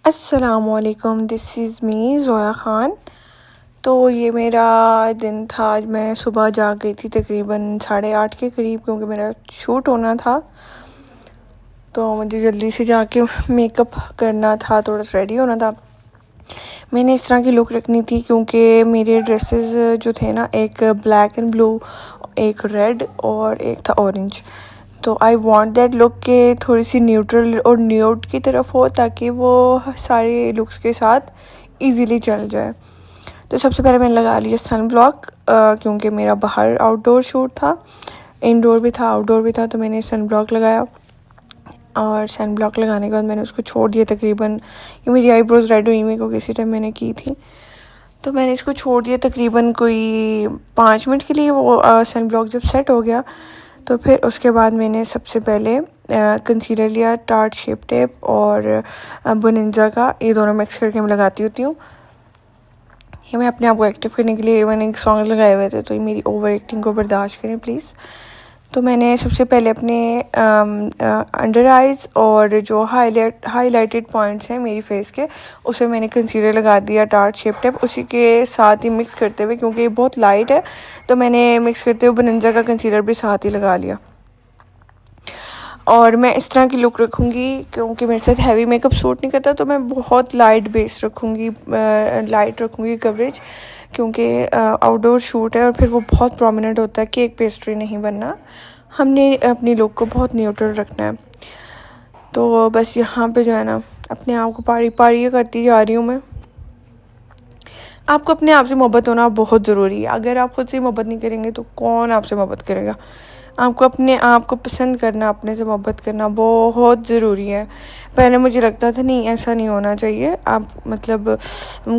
अस्सलामुअलैकुम, this is me Zoya Khan. तो ये मेरा दिन था। आज मैं सुबह जाग गई थी तकरीबन 8:30 के करीब, क्योंकि मेरा शूट होना था। तो मुझे जल्दी से जाके मेकअप करना था, थोड़ा सा रेडी होना था। मैंने इस तरह की लुक रखनी थी क्योंकि मेरे ड्रेसेस जो थे ना, एक ब्लैक एंड ब्लू, एक रेड और एक था ऑरेंज। तो आई वांट दैट लुक के थोड़ी सी न्यूट्रल और न्यूड की तरफ हो, ताकि वो सारे लुक्स के साथ इजीली चल जाए। तो सबसे पहले मैंने लगा लिया सन ब्लॉक, क्योंकि मेरा बाहर आउटडोर शूट था, इंडोर भी था आउटडोर भी था। तो मैंने सन ब्लॉक लगाया और सन ब्लॉक लगाने के बाद मैंने उसको छोड़ दिया। तकरीबन ये मेरी आईब्रोज रेड हुई, मेरे को किसी टाइम मैंने की थी, तो मैंने इसको छोड़ दिया तकरीबन कोई 5 मिनट के लिए। वो सन ब्लॉक जब सेट हो गया तो फिर उसके बाद मैंने सबसे पहले कंसीलर लिया, टार्ट शेप टेप और बोनिंजा का, ये दोनों मिक्स करके मैं लगाती होती हूँ। ये मैं अपने आप को एक्टिव करने के लिए मैंने एक सॉन्ग लगाए हुए थे, तो ये मेरी ओवर एक्टिंग को बर्दाश्त करें प्लीज़। तो मैंने सबसे पहले अपने अंडर आइज़ और जो हाईलाइटेड पॉइंट्स हैं मेरी फेस के, उसे मैंने कंसीलर लगा दिया, टार्ट शेप टेप उसी के साथ ही मिक्स करते हुए, क्योंकि ये बहुत लाइट है तो मैंने मिक्स करते हुए बोनिंजा का कंसीलर भी साथ ही लगा लिया। और मैं इस तरह की लुक रखूँगी क्योंकि मेरे साथ हैवी मेकअप सूट नहीं करता, तो मैं बहुत लाइट बेस रखूँगी, लाइट रखूँगी कवरेज, क्योंकि आउटडोर शूट है और फिर वो बहुत प्रोमिनेंट होता है कि एक पेस्ट्री नहीं बनना, हमने अपनी लुक को बहुत न्यूट्रल रखना है। तो बस यहाँ पे जो है ना, अपने आप को पारी पारी करती जा रही हूँ मैं। आपको अपने आप से मोहब्बत होना बहुत ज़रूरी है। अगर आप खुद से मोहब्बत नहीं करेंगे तो कौन आपसे मोहब्बत करेगा। आपको अपने आप को पसंद करना, अपने से मोहब्बत करना बहुत ज़रूरी है। पहले मुझे लगता था नहीं, ऐसा नहीं होना चाहिए। आप मतलब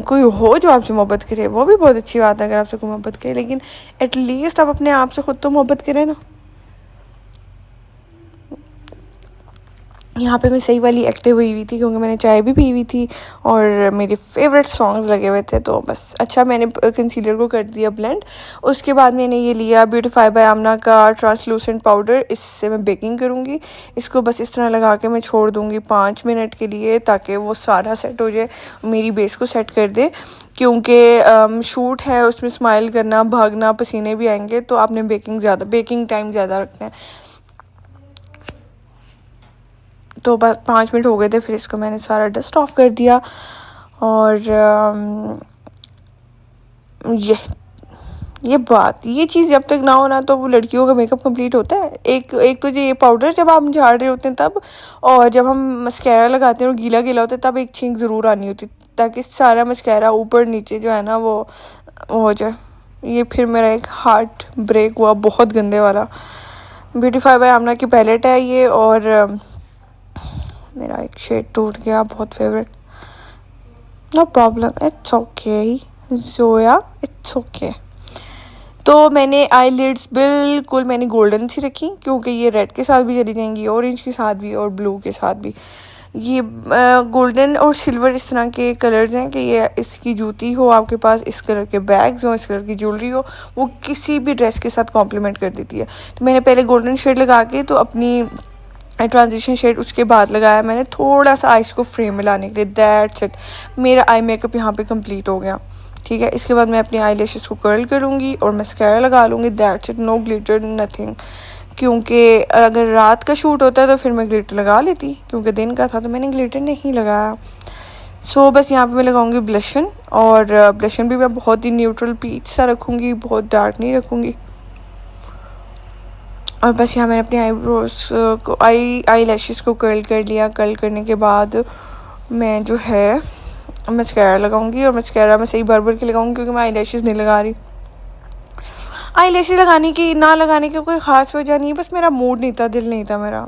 कोई हो जो आपसे मोहब्बत करे, वो भी बहुत अच्छी बात है अगर आपसे कोई मोहब्बत करे, लेकिन एटलीस्ट आप अपने आप से खुद तो मोहब्बत करें ना। यहाँ पे मैं सही वाली एक्टिव हुई थी क्योंकि मैंने चाय भी पी हुई थी और मेरे फेवरेट सॉन्ग्स लगे हुए थे। तो बस अच्छा, मैंने कंसीलर को कर दिया ब्लेंड। उसके बाद मैंने ये लिया ब्यूटीफाई बाय आमना का ट्रांसलूसेंट पाउडर, इससे मैं बेकिंग करूँगी। इसको बस इस तरह लगा के मैं छोड़ दूँगी 5 मिनट के लिए, ताकि वो सारा सेट हो जाए, मेरी बेस को सेट कर दे। क्योंकि शूट है, उसमें स्माइल करना, भागना, पसीने भी आएंगे, तो आपने बेकिंग टाइम ज़्यादा रखना है। तो बस 5 मिनट हो गए थे, फिर इसको मैंने सारा डस्ट ऑफ कर दिया। और ये चीज़ जब तक ना हो ना, तो वो लड़कियों का मेकअप कंप्लीट होता है। एक तो ये पाउडर जब आप झाड़ रहे होते हैं तब, और जब हम मस्कारा लगाते हैं और गीला गीला होता है तब एक छींक ज़रूर आनी होती, ताकि सारा मस्कारा ऊपर नीचे जो है ना वो हो जाए। ये फिर मेरा एक हार्ट ब्रेक हुआ बहुत गंदे वाला। ब्यूटीफाई बाय आमना की पैलेट है ये, और मेरा एक शेड टूट गया, बहुत favourite. No problem, it's okay Zoya, it's okay. तो मैंने आईलिड्स बिल्कुल मैंने गोल्डन सी रखी, क्योंकि ये रेड के साथ भी चली जाएंगी, ऑरेंज के साथ भी और ब्लू के साथ भी। ये गोल्डन और सिल्वर इस तरह के कलर्स हैं कि ये इसकी जूती हो आपके पास, इस कलर के बैग्स हो, इस कलर की ज्वेलरी हो, वो किसी भी ड्रेस के साथ कॉम्प्लीमेंट कर देती है। तो मैंने पहले गोल्डन शेड लगा के, तो अपनी ट्रांजिशन शेड उसके बाद लगाया मैंने थोड़ा सा आइस को फ्रेम में लाने के लिए। दैट्स इट, मेरा आई मेकअप यहाँ पे कंप्लीट हो गया। ठीक है, इसके बाद मैं अपनी आई लैशेस को कर्ल करूँगी और मस्कारा लगा लूँगी। That's it, no glitter nothing. क्योंकि अगर रात का शूट होता है तो फिर मैं ग्लिटर लगा लेती, क्योंकि दिन का था तो मैंने ग्लिटर नहीं लगाया। सो बस यहाँ पे मैं लगाऊंगी ब्लशन, और ब्लशन भी मैं बहुत ही न्यूट्रल पीच सा रखूँगी, बहुत डार्क नहीं रखूँगी। और बस यहाँ मैंने अपनी आईब्रोज को आई लैशेस को कर्ल कर लिया। कर्ल करने के बाद मैं जो है मस्कारा लगाऊंगी, और मस्कारा मैं सही भर के लगाऊंगी, क्योंकि मैं आई लैशेस नहीं लगा रही। आई लैशेस लगाने की ना लगाने की कोई ख़ास वजह नहीं है, बस मेरा मूड नहीं था, दिल नहीं था मेरा,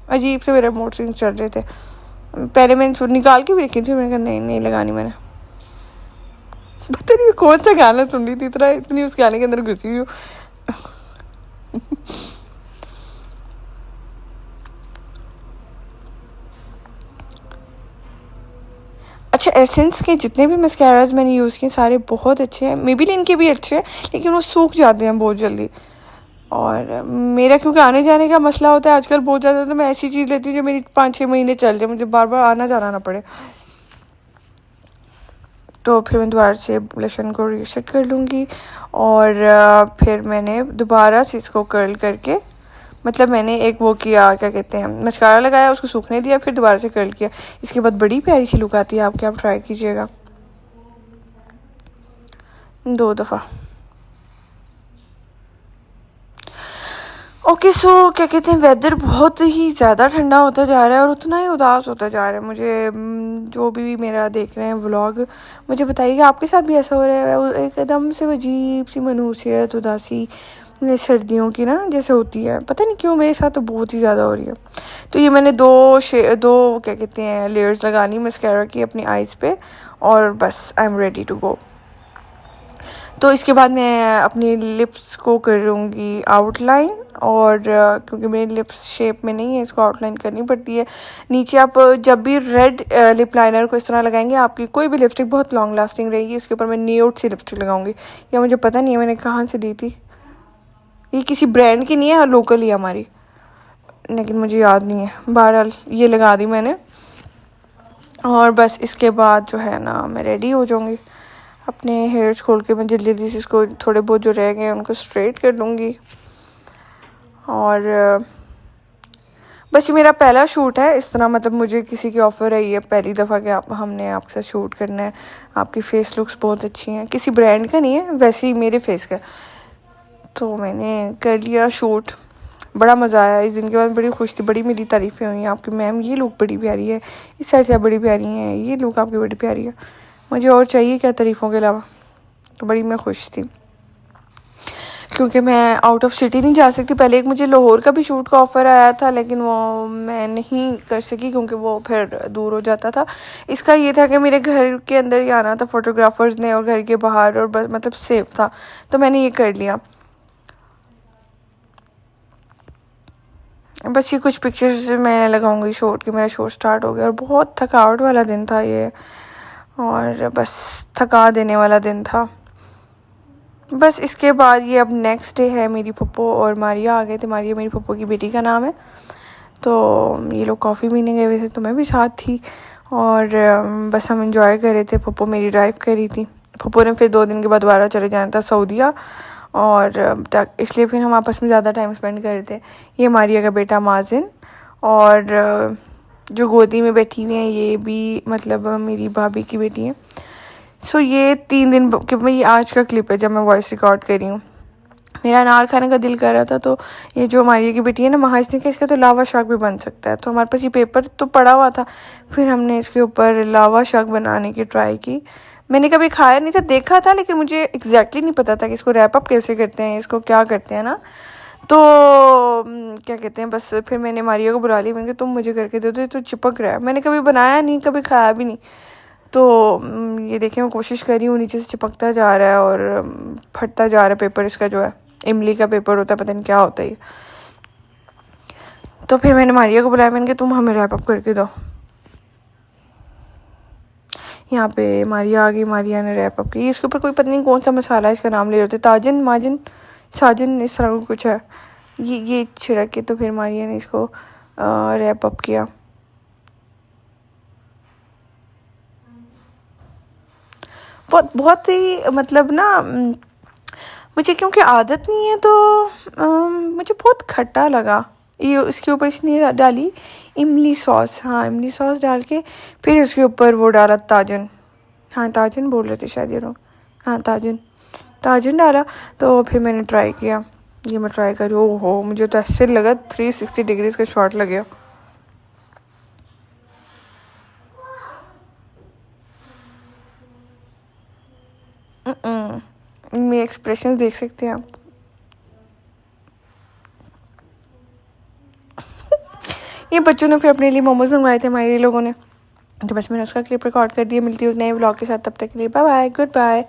अजीब से मेरे मूड स्विंग चल रहे थे। पहले मैंने निकाल के भी रखी थी, मैंने कहा नहीं लगानी मैंने। पता नहीं कौन सा गाना सुन रही थी, इतनी उस गाने के अंदर घुसी हुई हूँ। अच्छा, एसेंस के जितने भी मस्काराज मैंने यूज़ किए सारे बहुत अच्छे हैं। मेबेलिन के भी अच्छे हैं, लेकिन वो सूख जाते हैं बहुत जल्दी। और मेरा क्योंकि आने जाने का मसला होता है आजकल बहुत ज़्यादा, तो मैं ऐसी चीज़ लेती हूँ जो मेरी 5-6 महीने चल जाए, मुझे बार बार आना जाना ना पड़े। तो फिर मैं दोबारा से ब्लशन को रीसेट कर लूँगी। और फिर मैंने दोबारा से इसको कर्ल करके, मतलब मैंने एक वो किया, क्या कहते हैं, मस्कारा लगाया, उसको सूखने दिया, फिर दोबारा से कर्ल किया। इसके बाद बड़ी प्यारी सी लुक आती है आपके, आप ट्राई कीजिएगा 2 दफ़ा। ओके सो क्या कहते हैं, वेदर बहुत ही ज़्यादा ठंडा होता जा रहा है और उतना ही उदास होता जा रहा है। मुझे जो भी मेरा देख रहे हैं व्लॉग, मुझे बताइएगा आपके साथ भी ऐसा हो रहा है? एकदम से अजीब सी मनहूसियत, उदासी सर्दियों की ना जैसे होती है, पता नहीं क्यों मेरे साथ तो बहुत ही ज़्यादा हो रही है। तो ये मैंने दो क्या कहते हैं लेयर्स लगा ली मस्कारा की अपनी आइज़ पे, और बस I am ready to go. तो इसके बाद मैं अपनी लिप्स को करूँगी आउटलाइन, और क्योंकि मेरी लिप्स शेप में नहीं है, इसको आउटलाइन करनी पड़ती है। नीचे आप जब भी रेड लिप लाइनर को इस तरह लगाएंगे, आपकी कोई भी लिपस्टिक बहुत लॉन्ग लास्टिंग रहेगी। इसके ऊपर मैं न्यूड सी लिपस्टिक लगाऊंगी, या मुझे पता नहीं है मैंने कहाँ से ली थी, ये किसी ब्रांड की नहीं है, लोकल ही हमारी, लेकिन मुझे याद नहीं है। बहरहाल ये लगा दी मैंने, और बस इसके बाद जो है ना मैं रेडी हो जाऊँगी। अपने हेयर्स खोल के मैं जल्दी जल्दी से इसको थोड़े बहुत जो रह गए उनको स्ट्रेट कर लूँगी। और बस ये मेरा पहला शूट है इस तरह, मतलब मुझे किसी की ऑफ़र आई है पहली दफ़ा कि हमने आपके साथ शूट करना है, आपकी फ़ेस लुक्स बहुत अच्छी हैं। किसी ब्रांड का नहीं है, वैसे ही मेरे फेस का। तो मैंने कर लिया शूट, बड़ा मज़ा आया। इस दिन के बाद बड़ी खुश थी, बड़ी मेरी तारीफ़ें हुई आपकी, मैम ये लुक बड़ी प्यारी है, इस साइड से बड़ी प्यारी है, ये लुक आपकी बड़ी प्यारी है। मुझे और चाहिए क्या तारीफ़ों के अलावा? तो बड़ी मैं खुश थी, क्योंकि मैं आउट ऑफ सिटी नहीं जा सकती। पहले एक मुझे लाहौर का भी शूट का ऑफ़र आया था, लेकिन वो मैं नहीं कर सकी क्योंकि वो फिर दूर हो जाता था। इसका ये था कि मेरे घर के अंदर ही आना था फ़ोटोग्राफ़र्स ने, और घर के बाहर, और बस मतलब सेफ़ था, तो मैंने ये कर लिया। बस ये कुछ पिक्चर्स मैं लगाऊंगी शूट की। मेरा शूट स्टार्ट हो गया, और बहुत थकावट वाला दिन था ये, और बस थका देने वाला दिन था। बस इसके बाद ये अब नेक्स्ट डे है, मेरी पप्पो और मारिया आ गए थे। मारिया मेरी पप्पो की बेटी का नाम है। तो ये लोग कॉफ़ी पीने गए हुए थे, तो मैं भी साथ थी, और बस हम इंजॉय कर रहे थे। पप्पो मेरी ड्राइव कर रही थी। पप्पो ने फिर 2 दिन के बाद दोबारा चले जाना था सऊदीया, और इसलिए फिर हम आपस में ज़्यादा टाइम स्पेंड कर रहे थे। ये मारिया का बेटा माजिन, और जो गोदी में बैठी हुई हैं ये भी मतलब मेरी भाभी की बेटी है। सो ये 3 दिन कि मैं, ये आज का क्लिप है जब मैं वॉइस रिकॉर्ड कर रही हूँ। मेरा अनार खाने का दिल कर रहा था, तो ये जो मारिया की बेटी है ना, महाज ने कहा इसका तो लावा शाक भी बन सकता है। तो हमारे पास ये पेपर तो पड़ा हुआ था, फिर हमने इसके ऊपर लावा शाक बनाने की ट्राई की। मैंने कभी खाया नहीं था, देखा था, लेकिन मुझे एग्जैक्टली नहीं पता था कि इसको रैप अप कैसे करते हैं, इसको क्या करते हैं ना। तो क्या कहते हैं, बस फिर मैंने मारिया को बुला लिया। मैंने कहा तुम मुझे करके दे दो, ये तो चिपक रहा है। मैंने कभी बनाया नहीं, कभी खाया भी नहीं। तो ये देखिए मैं कोशिश कर रही हूँ, नीचे से चिपकता जा रहा है और फटता जा रहा है पेपर। इसका जो है इमली का पेपर होता है, पता नहीं क्या होता है ये। तो फिर मैंने मारिया को बुलाया, मैंने कहा तुम हमें रैप अप करके दो। यहाँ पे मारिया आ गई, मारिया ने रैप अप की। इसके ऊपर कोई पता नहीं कौन सा मसाला है, इसका नाम ले रहे थे, ताजन माजन साजन इस तरह कुछ है। ये छिड़क के तो फिर मारिया ने इसको रैप अप किया। बहुत ही मतलब ना, मुझे क्योंकि आदत नहीं है, तो मुझे बहुत खट्टा लगा। ये इसके ऊपर इसने डाली इमली सॉस, हाँ इमली सॉस डाल के फिर इसके ऊपर वो डाला ताजन, हाँ ताजन बोल रहे थे शायद ये लोग, हाँ ताजन डाला। तो फिर मैंने ट्राई किया, ये मैं ट्राई करी, ओहो मुझे तो ऐसे लगा 360 डिग्रीज का शॉट लगे। मेरे एक्सप्रेशन देख सकते हैं आप। ये बच्चों ने फिर अपने लिए मोमोज मंगवाए थे हमारे लोगों ने, तो बस मैंने उसका क्लिप रिकॉर्ड कर दिया। मिलती हूँ नए व्लॉग के साथ, तब तक के लिए बाय बाय, गुड बाय।